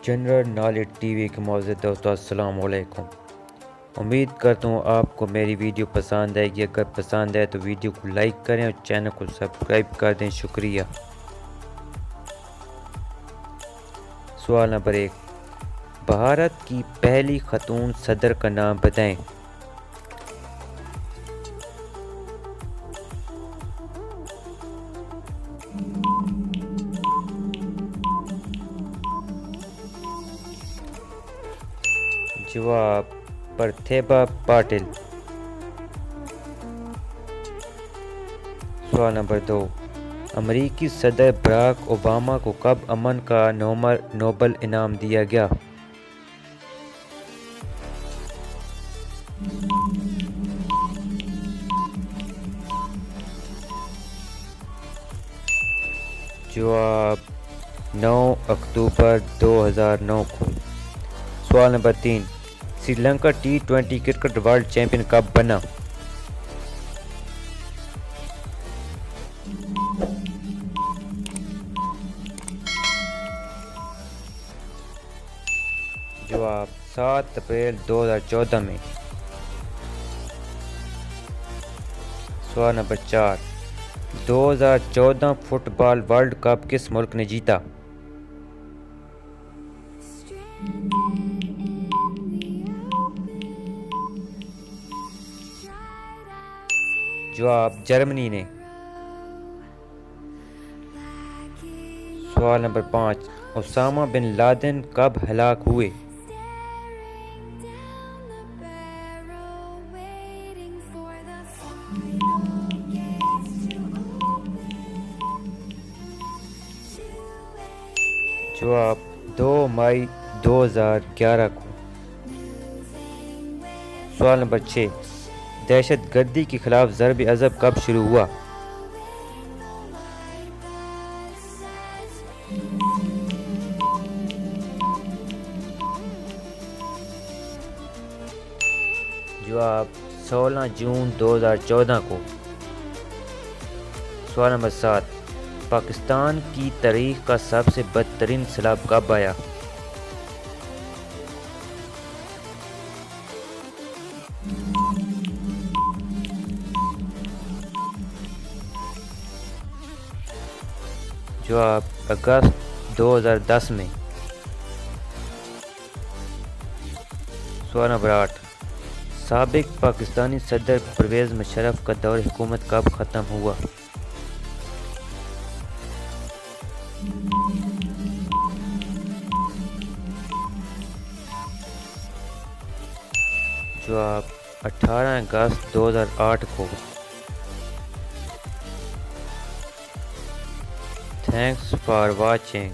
General knowledge T V کے معزز دوستو السلام علیکم۔ امید کرتا ہوں آپ کو میری ویڈیو پسند آئے گی۔ اگر پسند آئے تو ویڈیو کو لائک کریں اور چینل کو سبسکرائب کر دیں، شکریہ۔ سوال نمبر 1، بھارت کی پہلی خاتون صدر کا نام بتائیں۔ جواب پرتیبھا پاٹل۔ سوال نمبر 2، امریکی صدر براک اوباما کو کب امن کا نوبل انعام دیا گیا؟ جواب 9 اکتوبر 2009 کو۔ سوال نمبر 3، Sri Lanka T20 cricket world champion کب بنا؟ جواب 7 اپریل 2014 میں۔ سوال نمبر 4، 2014 فٹ بال ورلڈ کپ کس ملک نے جیتا؟ جواب جرمنی نے۔ سوال نمبر 5، اسامہ بن لادن کب ہلاک ہوئے؟ جواب 2 مئی 2011 کو۔ سوال نمبر 6، دہشت گردی کے خلاف ضرب عضب کب شروع ہوا؟ جواب 16 جون 2014 کو۔ سوال نمبر 7، پاکستان کی تاریخ کا سب سے بدترین سیلاب کب آیا؟ جواب اگست 2010 میں۔ سوال نمبر 8، سابق پاکستانی صدر پرویز مشرف کا دور حکومت کب ختم ہوا؟ جواب 18 اگست 2008 کو۔ Thanks for watching.